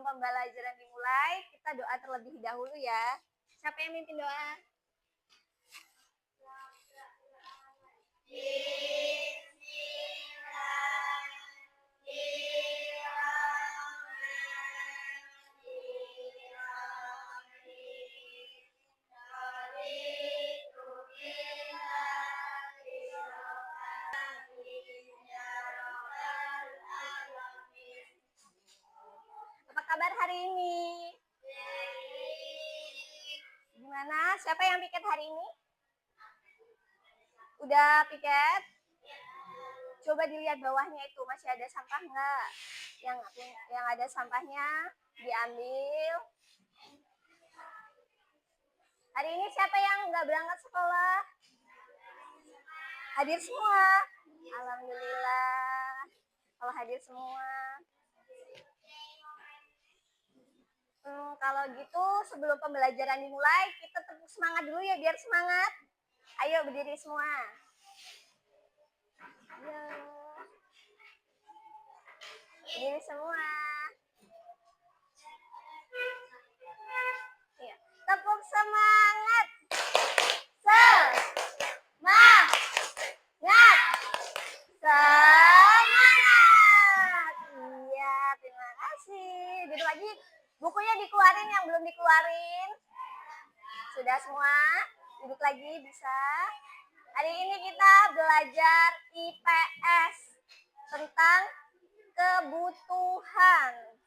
pembelajaran dimulai, kita doa terlebih dahulu ya. Siapa yang mimpin doa? Apa kabar hari ini? Gimana? Siapa yang piket hari ini? Udah piket? Coba dilihat bawahnya itu masih ada sampah nggak? Yang ada sampahnya diambil. Hari ini siapa yang nggak berangkat sekolah? Hadir semua. Alhamdulillah. Kalau hadir semua. Kalau gitu sebelum pembelajaran dimulai, kita tepuk semangat dulu ya biar semangat. Ayo berdiri semua. Ayo. Berdiri semua. Iya. Tepuk semangat. Semangat. Semangat. Iya, terima kasih. Duduk lagi. Bukunya dikeluarin yang belum dikeluarin. Sudah semua? Duduk lagi bisa. Hari ini kita belajar IPS tentang kebutuhan.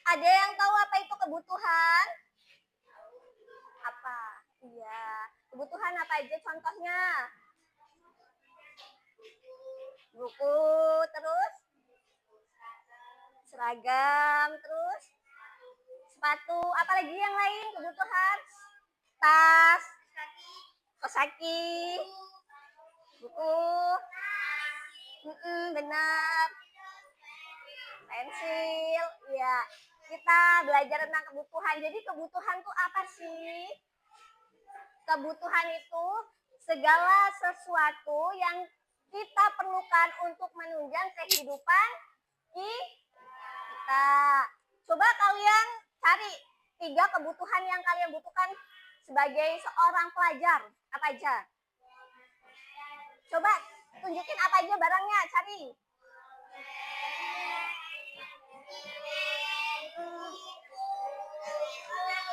Ada yang tahu apa itu kebutuhan? Apa? Iya. Kebutuhan apa aja contohnya? Buku, terus? Seragam, terus? Sepatu, apalagi yang lain kebutuhan? Tas, kaos kaki, buku, benar. Pensil, ya. Kita belajar tentang kebutuhan. Jadi kebutuhan itu apa sih? Kebutuhan itu segala sesuatu yang kita perlukan untuk menunjang kehidupan kita. Coba kalian cari 3 kebutuhan yang kalian butuhkan sebagai seorang pelajar. Apa aja? Coba tunjukin apa aja barangnya, cari.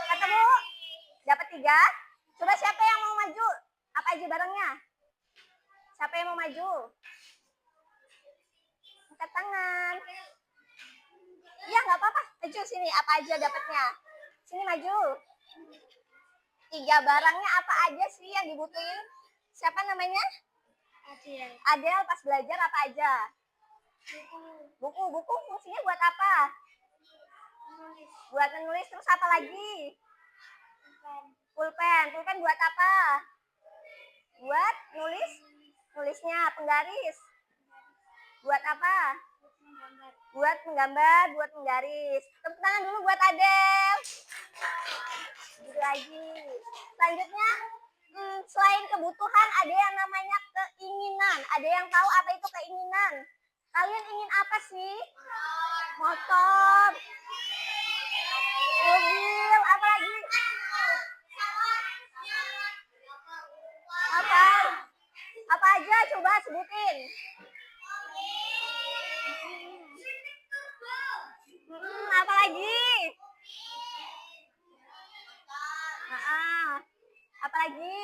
Ketemu? Dapat 3? Coba siapa yang mau maju? Apa aja barangnya? Siapa yang mau maju? Angkat tangan. Iya, nggak apa-apa. Maju sini. Apa aja dapatnya? Sini maju. 3 barangnya apa aja sih yang dibutuhin? Siapa namanya? Adel pas belajar apa aja? Buku fungsinya buat apa? Buat menulis. Terus apa lagi? Pulpen buat apa? Buat nulisnya. Penggaris buat apa? Buat menggambar, buat menggaris. Tepuk tangan dulu buat Adel. Lagi. Selanjutnya, selain kebutuhan ada yang namanya keinginan. Ada yang tahu apa itu keinginan? Kalian ingin apa sih? Motor, mobil, apa lagi? Apa aja coba sebutin. Apa lagi? Apa lagi?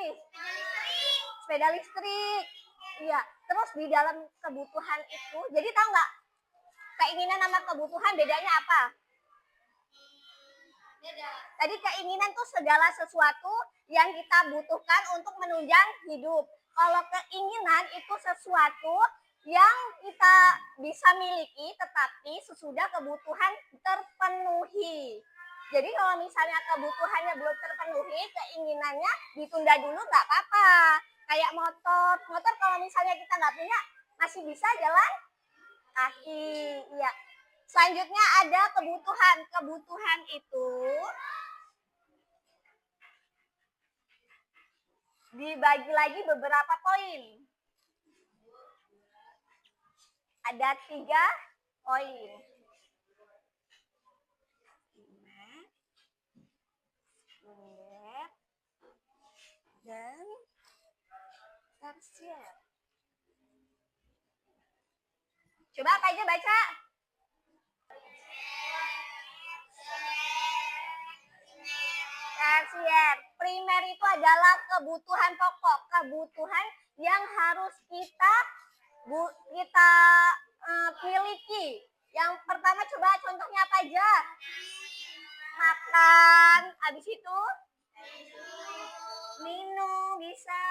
Sepeda listrik. Iya. Terus di dalam kebutuhan itu, jadi tahu nggak keinginan sama kebutuhan bedanya apa? Tadi keinginan tuh segala sesuatu yang kita butuhkan untuk menunjang hidup. Kalau keinginan itu sesuatu yang kita bisa miliki tetapi sesudah kebutuhan terpenuhi. Jadi kalau misalnya kebutuhannya belum terpenuhi, keinginannya ditunda dulu nggak apa-apa. Kayak motor kalau misalnya kita nggak punya, masih bisa jalan kaki. Iya. Selanjutnya ada kebutuhan. Kebutuhan itu dibagi lagi beberapa poin. Ada 3 poin. Sekunder dan tersier. Coba apa aja baca? Tersier. Primer itu adalah kebutuhan pokok, kebutuhan yang harus kita miliki. Yang pertama coba contohnya apa aja? Makan, habis itu minum bisa.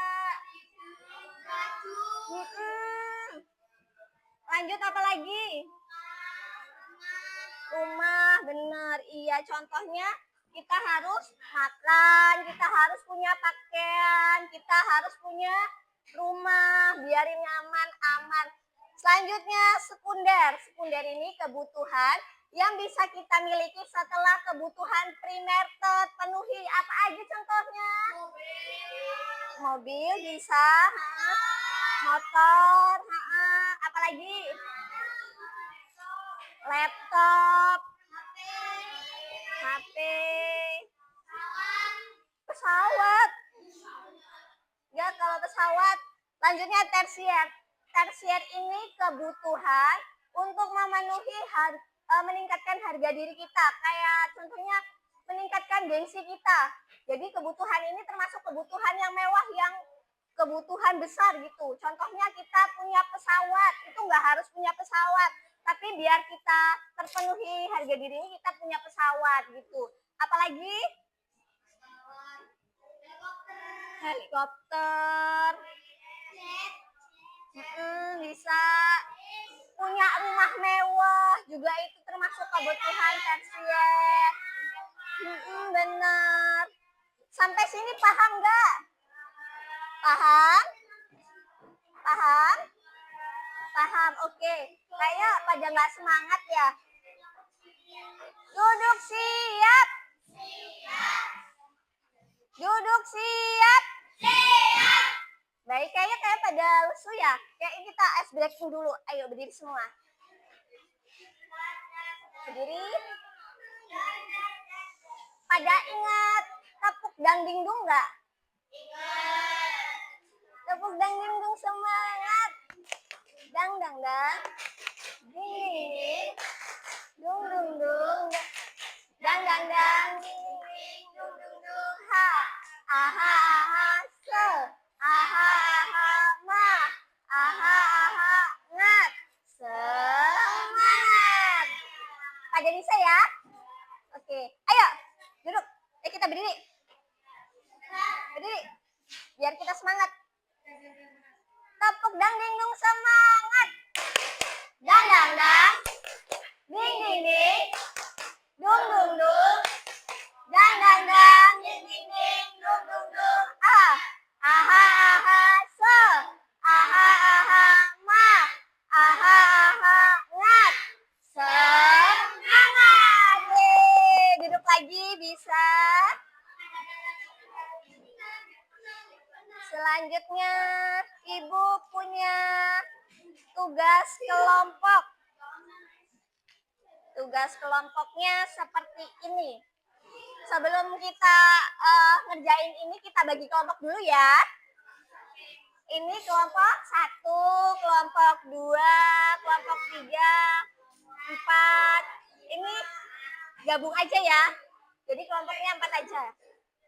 Lanjut apa lagi? Rumah, bener. Iya, contohnya kita harus makan, kita harus punya pakaian, kita harus punya rumah, biarin nyaman, aman. Selanjutnya sekunder. Sekunder ini kebutuhan yang bisa kita miliki setelah kebutuhan primer terpenuhi. Apa aja contohnya? Mobil bisa, motor, apalagi? Laptop, HP, pesawat. Ya, kalau pesawat. Lanjutnya tersier. Tersier ini kebutuhan untuk memenuhi meningkatkan harga diri kita. Kayak contohnya meningkatkan gengsi kita. Jadi kebutuhan ini termasuk kebutuhan yang mewah, yang kebutuhan besar gitu. Contohnya kita punya pesawat, itu nggak harus punya pesawat. Tapi biar kita terpenuhi harga diri ini, kita punya pesawat gitu. Apalagi? Helikopter. Bisa. Punya rumah mewah juga itu termasuk kebutuhan tersier. Benar. Sampai sini paham nggak? Paham? Paham? Paham, oke. Kayaknya pada nggak semangat ya. Duduk siap. Duduk siap. Baik, kayaknya pada lesu ya. Kayak kita ice breaking dulu. Ayo berdiri semua. Berdiri. Pada ingat tepuk dangdingdung nggak? Ingat. Tepuk dangdingdung semangat. Dang dang dang. Ding dung dung dung. Dang dang dang. Ding dung dung dung. Ha. Aha aha se. Aha aha ma. Aha aha ngat. Semangat. Pada bisa ya? Oke. Ayo duduk. Kita berdiri. Berdiri. Biar kita semangat. Tepuk dangdingdung semangat. Dang dang dang. Ding ding ding. Dung dung dung. Dang dang dang. Ding ding ding. Dung dung dung. Ah. Aha aha se. Aha aha ma. Aha aha ngat. Semangat. Duduk lagi bisa. Selanjutnya Ibu punya tugas kelompok. Tugas kelompoknya seperti ini. Sebelum kita ngerjain ini, kita bagi kelompok dulu ya. Ini kelompok 1, kelompok 2, kelompok 3, 4. Ini gabung aja ya. Jadi kelompoknya 4 aja.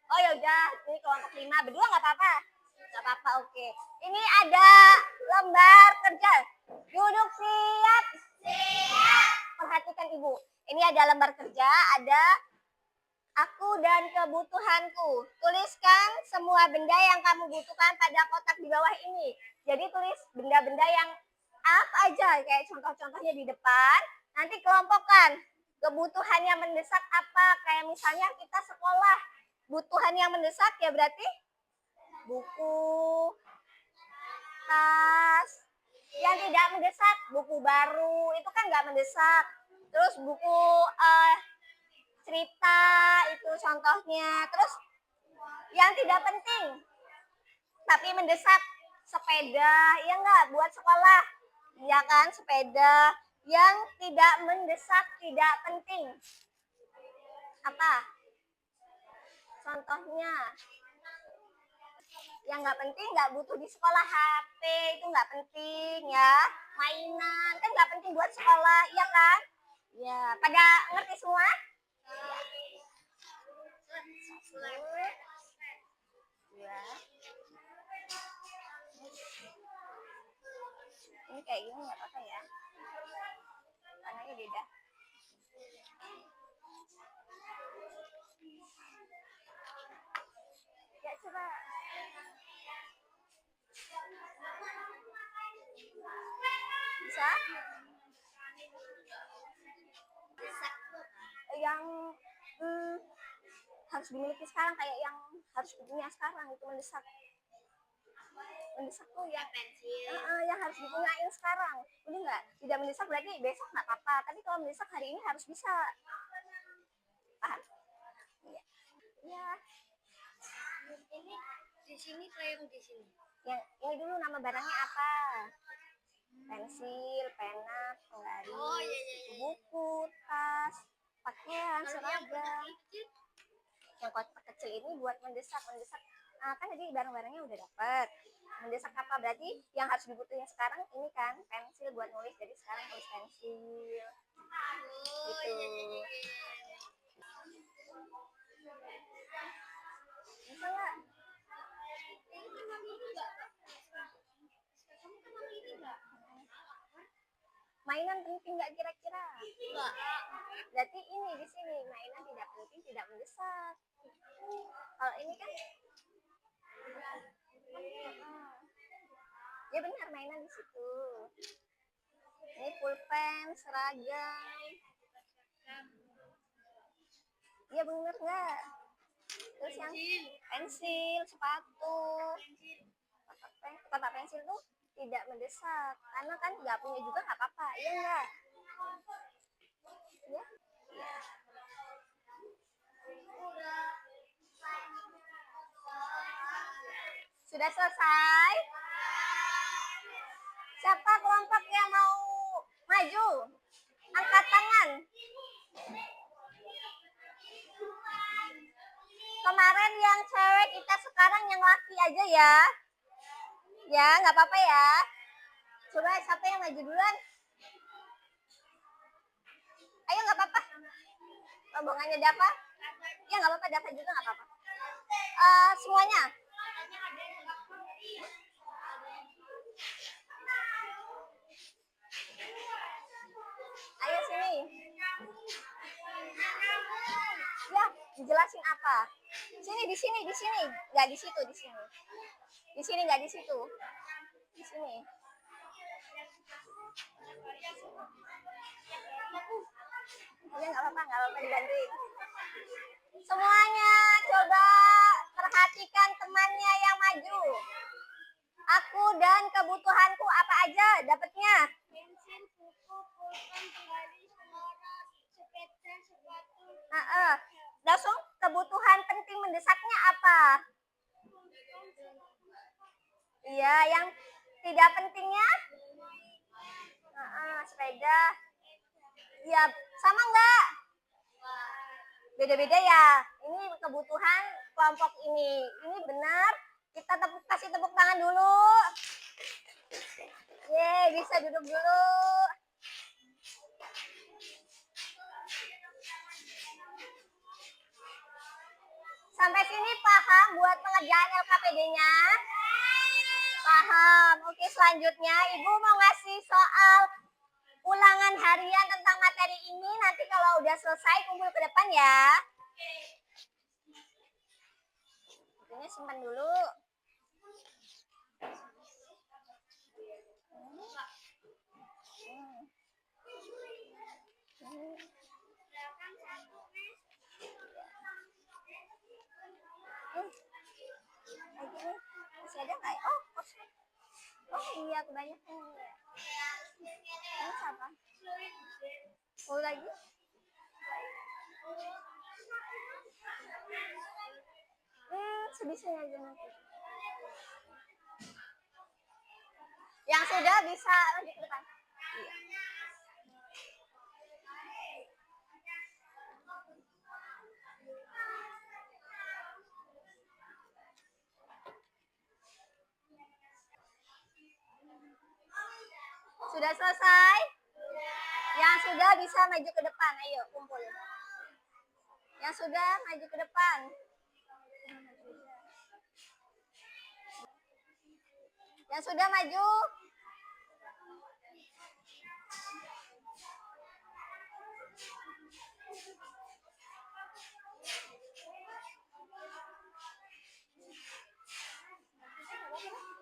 Oh ya udah, ini kelompok 5. Berdua nggak apa-apa? Nggak apa-apa, oke. Ini ada lembar kerja. Duduk siap. Siap. Perhatikan Ibu. Ini ada lembar kerja, ada aku dan kebutuhanku. Tuliskan semua benda yang kamu butuhkan pada kotak di bawah ini. Jadi tulis benda-benda yang apa aja, kayak contoh-contohnya di depan. Nanti kelompokkan. Kebutuhan yang mendesak apa? Kayak misalnya kita sekolah. Kebutuhan yang mendesak ya berarti buku, tas. Yang tidak mendesak, buku baru. Itu kan nggak mendesak. Terus buku cerita itu contohnya. Terus yang tidak penting tapi mendesak, sepeda, ya enggak, buat sekolah. Ya kan, sepeda. Yang tidak mendesak, tidak penting. Apa? Contohnya. Yang nggak penting, nggak butuh di sekolah. HP itu nggak penting ya. Mainan kan nggak penting buat sekolah, iya kan? Ya, pada ngerti semua? Ya. Ini kayak gini nggak apa-apa ya. Warnanya beda. Ya coba. Bisa? Yang harus dimiliki sekarang, kayak yang harus dipunya sekarang, itu mendesak. Mendesak tuh ya pensil. Yang harus dipunyain sekarang. Ini enggak, tidak mendesak berarti besok nggak apa-apa. Tapi kalau mendesak hari ini harus bisa. Paham? Iya. Iya. Ini di sini kayak di sini. Yang ini dulu nama barangnya apa? Pensil, pena, penggaris, buku, tas, pakaian, seragam. Yang kotak kecil ini buat mendesak. Kan tadi barang-barangnya udah dapet. Mendesak apa? Berarti yang harus dibutuhin sekarang ini kan pensil buat nulis. Jadi sekarang tulis pensil. Gitu. Bisa nggak? Mainan penting nggak kira-kira? Enggak. Berarti ini di sini mainan tidak penting, tidak mendesak. Kalau ini kan ya benar, mainan di situ. Ini pulpen, seragam. Iya benar nggak? Terus yang pensil, sepatu, kotak pensil tuh tidak mendesak karena kan nggak punya juga nggak apa-apa, iya nggak? Ya? Sudah selesai? Siapa kelompok yang mau maju? Angkat tangan. Kemarin yang cewek, kita sekarang yang laki aja ya. Ya, nggak apa-apa ya. Coba siapa yang maju duluan? Ayo, nggak apa-apa. Rombongannya Dava? Ya, nggak apa-apa. Dava juga nggak apa-apa. Semuanya. Ayo sini. Ya, dijelasin apa? Sini, di sini. Nggak di situ, di sini. Di sini, nggak di situ. Di sini. Ya, nggak apa-apa dibantuin. Semuanya coba perhatikan temannya yang maju. Aku dan kebutuhanku apa aja dapatnya? Pensil, buku, pulpen, penggaris, sepeda, sepatu. Langsung kebutuhan penting mendesaknya apa? Iya, yang tidak pentingnya? Sepeda. Ya, sama enggak? Beda-beda ya. Ini kebutuhan kelompok ini. Ini benar. Kita kasih tepuk tangan dulu. Yeay, bisa duduk dulu. Sampai sini paham buat pengerjaan LKPD-nya? Paham. Oke, selanjutnya Ibu mau ngasih soal ulangan harian tentang materi ini. Nanti kalau udah selesai kumpul ke depan ya. Ini simpan dulu. Masih ada nggak? Oh iya, kebanyakan. Ini siapa? Mau lagi? Sebisanya aja nanti. Yang sudah bisa lanjut ke depan. Iya. Sudah selesai? Yang sudah bisa maju ke depan, ayo kumpul. Yang sudah maju ke depan. Yang sudah maju.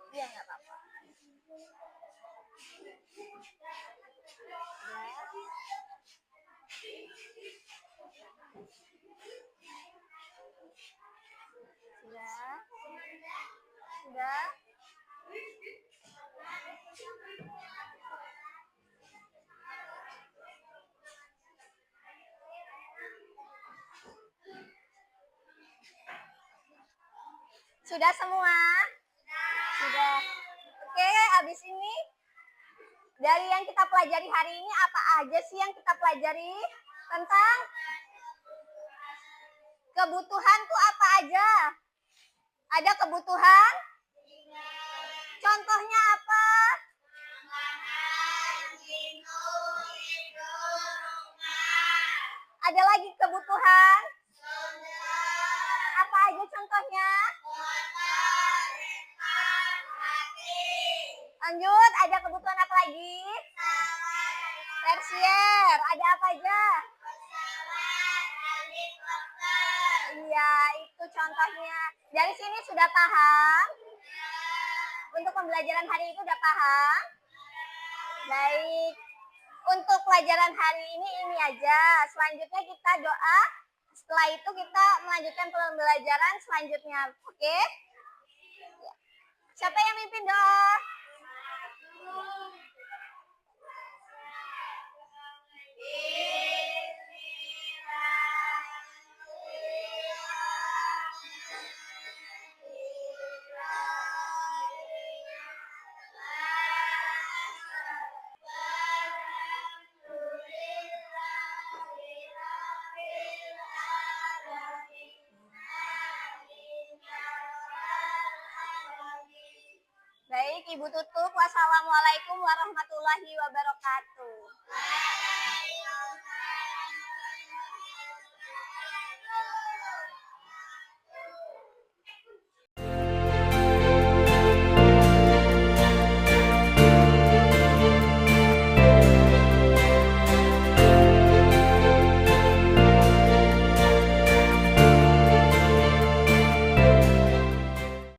Iya, nggak apa-apa. Sudah. Sudah. Sudah semua? Sudah. Oke, habis ini dari yang kita pelajari hari ini apa aja sih yang kita pelajari tentang kebutuhan tuh apa aja? Ada kebutuhan? Contohnya apa? Ada lagi kebutuhan? Apa aja contohnya? Lanjut, ada kebutuhan apa lagi? Tersier, ada apa aja? Iya, itu contohnya. Dari sini sudah paham? Untuk pembelajaran hari ini sudah paham? Baik. Untuk pelajaran hari ini aja. Selanjutnya kita doa. Setelah itu kita melanjutkan pembelajaran selanjutnya. Oke? Siapa yang mimpin doa? Baik, Ibu tutup. Wassalamualaikum warahmatullahi wabarakatuh.